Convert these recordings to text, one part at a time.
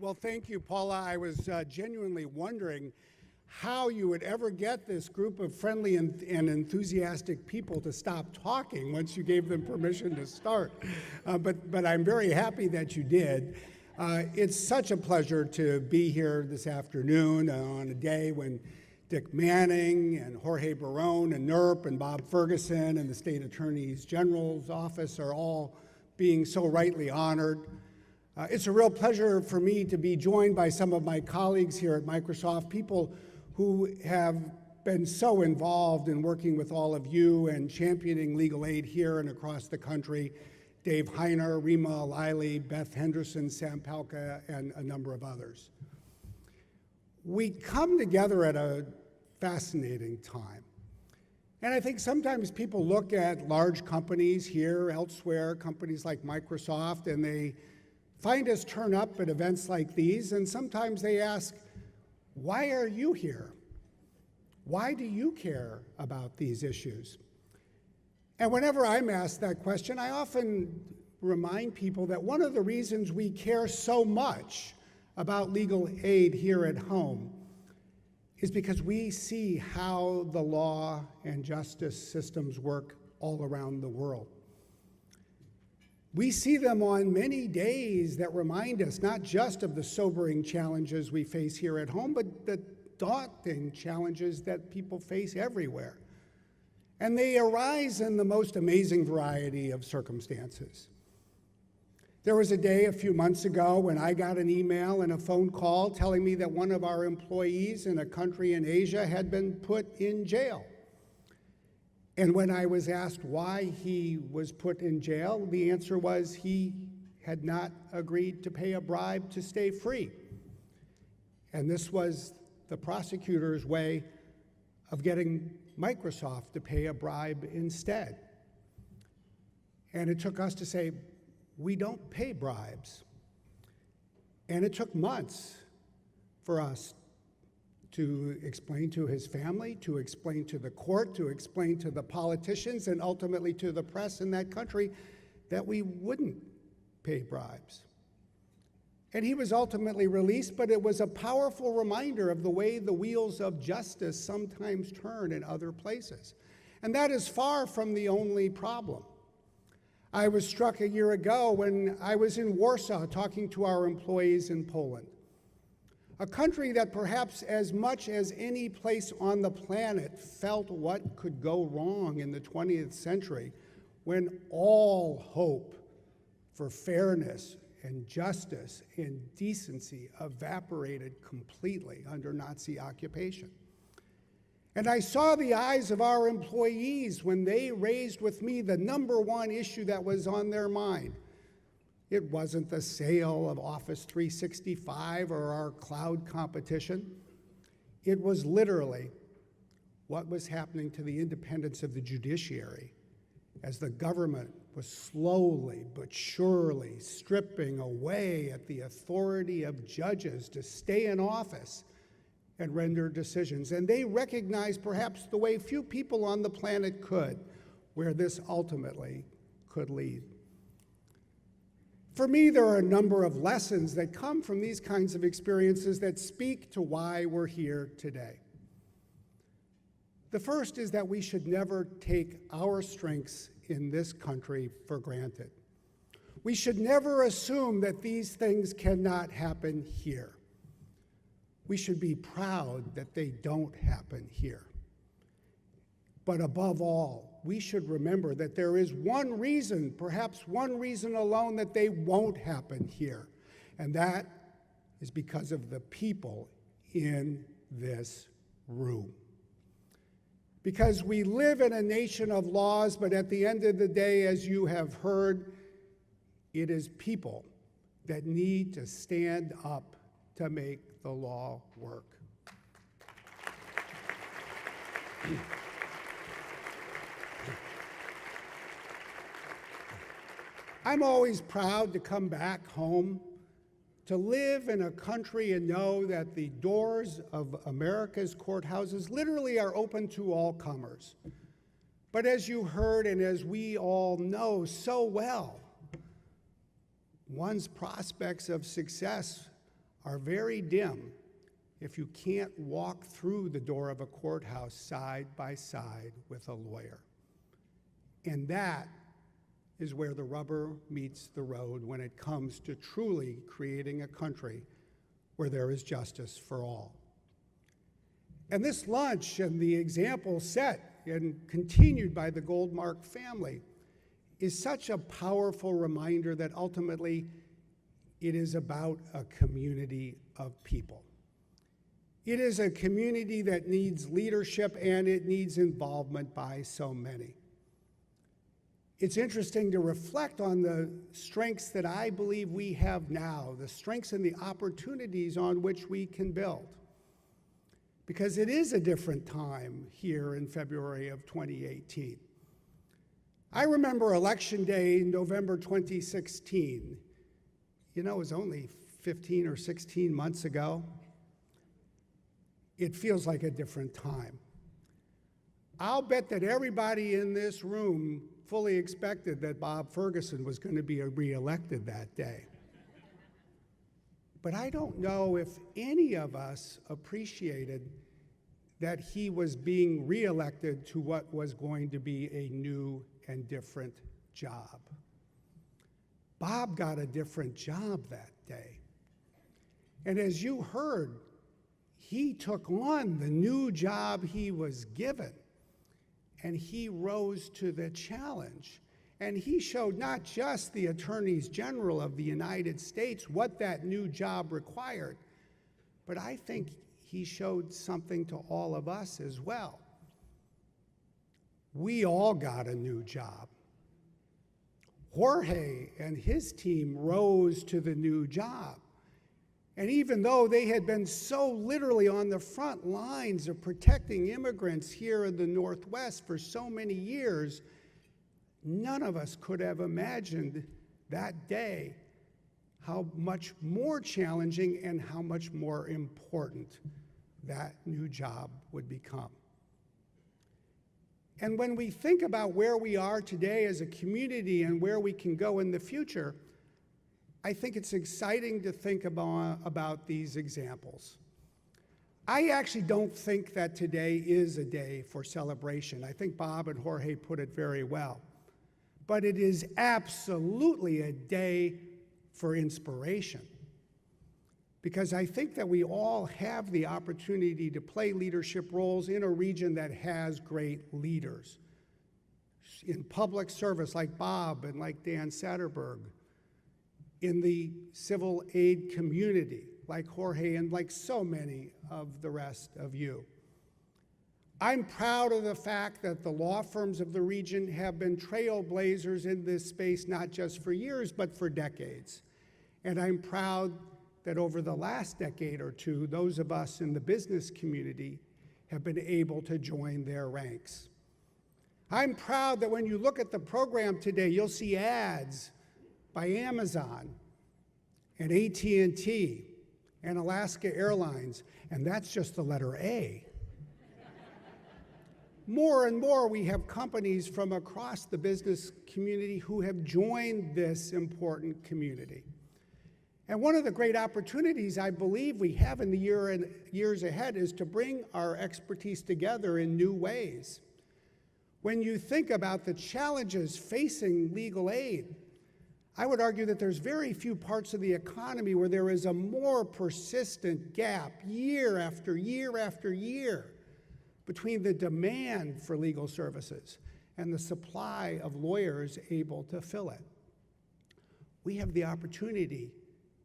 Well, thank you, Paula. I was genuinely wondering how you would ever get this group of friendly and enthusiastic people to stop talking once you gave them permission to start. But I'm very happy that you did. It's such a pleasure to be here this afternoon on a day when Dick Manning and Jorge Barone and NERP and Bob Ferguson and the State Attorney General's office are all being so rightly honored. It's a real pleasure for me to be joined by some of my colleagues here at Microsoft, people who have been so involved in working with all of you and championing legal aid here and across the country. Dave Heiner, Rima Alaili, Beth Henderson, Sam Palka, and a number of others. We come together at a fascinating time. And I think sometimes people look at large companies here, elsewhere, companies like Microsoft, and they find us turn up at events like these, and sometimes they ask, why are you here? Why do you care about these issues? And whenever I'm asked that question, I often remind people that one of the reasons we care so much about legal aid here at home is because we see how the law and justice systems work all around the world. We see them on many days that remind us not just of the sobering challenges we face here at home, but the daunting challenges that people face everywhere. And they arise in the most amazing variety of circumstances. There was a day a few months ago when I got an email and a phone call telling me that one of our employees in a country in Asia had been put in jail. And when I was asked why he was put in jail, the answer was he had not agreed to pay a bribe to stay free. And this was the prosecutor's way of getting Microsoft to pay a bribe instead. And it took us to say, we don't pay bribes. And it took months for us to explain to his family, to explain to the court, to explain to the politicians, and ultimately to the press in that country that we wouldn't pay bribes. And he was ultimately released, but it was a powerful reminder of the way the wheels of justice sometimes turn in other places. And that is far from the only problem. I was struck a year ago when I was in Warsaw talking to our employees in Poland, a country that perhaps as much as any place on the planet felt what could go wrong in the 20th century when all hope for fairness and justice and decency evaporated completely under Nazi occupation. And I saw the eyes of our employees when they raised with me the number one issue that was on their mind. It wasn't the sale of Office 365 or our cloud competition. It was literally what was happening to the independence of the judiciary as the government was slowly but surely stripping away at the authority of judges to stay in office and render decisions. And they recognized perhaps the way few people on the planet could, where this ultimately could lead. For me, there are a number of lessons that come from these kinds of experiences that speak to why we're here today. The first is that we should never take our strengths in this country for granted. We should never assume that these things cannot happen here. We should be proud that they don't happen here. But above all, we should remember that there is one reason, perhaps one reason alone, that they won't happen here, and that is because of the people in this room. Because we live in a nation of laws, but at the end of the day, as you have heard, it is people that need to stand up to make the law work. I'm always proud to come back home, to live in a country and know that the doors of America's courthouses literally are open to all comers. But as you heard and as we all know so well, one's prospects of success are very dim if you can't walk through the door of a courthouse side by side with a lawyer. And that is where the rubber meets the road when it comes to truly creating a country where there is justice for all. And this lunch and the example set and continued by the Goldmark family is such a powerful reminder that ultimately it is about a community of people. It is a community that needs leadership and it needs involvement by so many. It's interesting to reflect on the strengths that I believe we have now, the strengths and the opportunities on which we can build. Because it is a different time here in February of 2018. I remember Election Day, November 2016. You know, it was only 15 or 16 months ago. It feels like a different time. I'll bet that everybody in this room fully expected that Bob Ferguson was going to be reelected that day. But I don't know if any of us appreciated that he was being reelected to what was going to be a new and different job. Bob got a different job that day. And as you heard, he took on the new job he was given, and he rose to the challenge. And he showed not just the attorneys general of the United States what that new job required, but I think he showed something to all of us as well. We all got a new job. Jorge and his team rose to the new job. And even though they had been so literally on the front lines of protecting immigrants here in the Northwest for so many years, none of us could have imagined that day how much more challenging and how much more important that new job would become. And when we think about where we are today as a community and where we can go in the future, I think it's exciting to think about these examples. I actually don't think that today is a day for celebration. I think Bob and Jorge put it very well. But it is absolutely a day for inspiration. Because I think that we all have the opportunity to play leadership roles in a region that has great leaders. In public service, like Bob and like Dan Satterberg. In the civil aid community, like Jorge and like so many of the rest of you. I'm proud of the fact that the law firms of the region have been trailblazers in this space, not just for years, but for decades. And I'm proud that over the last decade or two, those of us in the business community have been able to join their ranks. I'm proud that when you look at the program today, you'll see ads by Amazon and AT&T and Alaska Airlines, and that's just the letter A. More and more, we have companies from across the business community who have joined this important community. And one of the great opportunities I believe we have in the years ahead is to bring our expertise together in new ways. When you think about the challenges facing legal aid, I would argue that there's very few parts of the economy where there is a more persistent gap year after year after year between the demand for legal services and the supply of lawyers able to fill it. We have the opportunity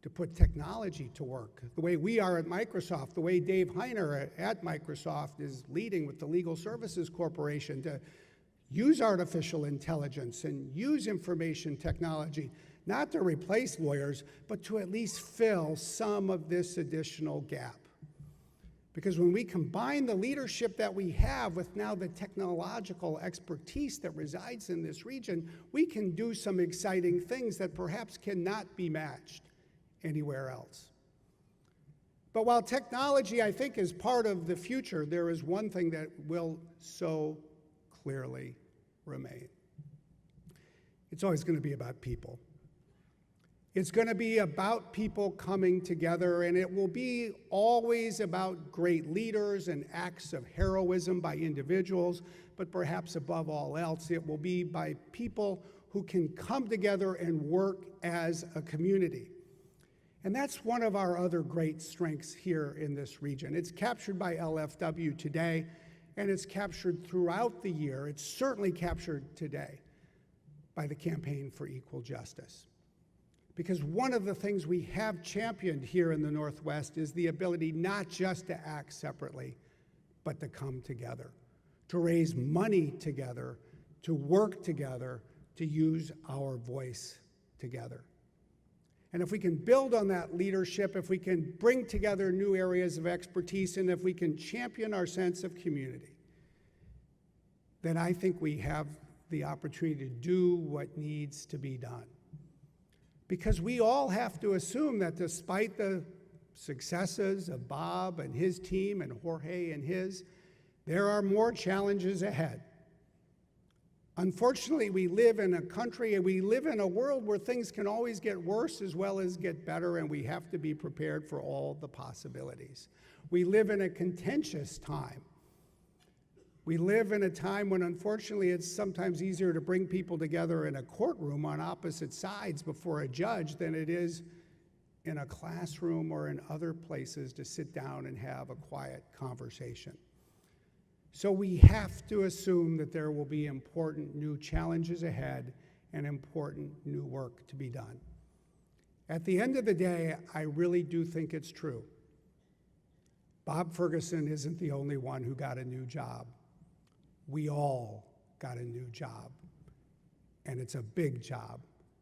to put technology to work, the way we are at Microsoft, the way Dave Heiner at Microsoft is leading with the Legal Services Corporation to use artificial intelligence and use information technology, not to replace lawyers, but to at least fill some of this additional gap. Because when we combine the leadership that we have with now the technological expertise that resides in this region, we can do some exciting things that perhaps cannot be matched anywhere else. But while technology, I think, is part of the future, there is one thing that will so clearly remain. It's always going to be about people. It's going to be about people coming together, and it will be always about great leaders and acts of heroism by individuals, but perhaps above all else, it will be by people who can come together and work as a community. And that's one of our other great strengths here in this region. It's captured by LFW today, and it's captured throughout the year. It's certainly captured today by the Campaign for Equal Justice. Because one of the things we have championed here in the Northwest is the ability not just to act separately, but to come together, to raise money together, to work together, to use our voice together. And if we can build on that leadership, if we can bring together new areas of expertise, and if we can champion our sense of community, then I think we have the opportunity to do what needs to be done. Because we all have to assume that despite the successes of Bob and his team and Jorge and his, there are more challenges ahead. Unfortunately, we live in a country and we live in a world where things can always get worse as well as get better, and we have to be prepared for all the possibilities. We live in a contentious time. We live in a time when, unfortunately, it's sometimes easier to bring people together in a courtroom on opposite sides before a judge than it is in a classroom or in other places to sit down and have a quiet conversation. So we have to assume that there will be important new challenges ahead and important new work to be done. At the end of the day, I really do think it's true. Bob Ferguson isn't the only one who got a new job. We all got a new job, and it's a big job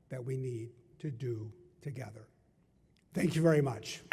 that we need to do together. Thank you very much.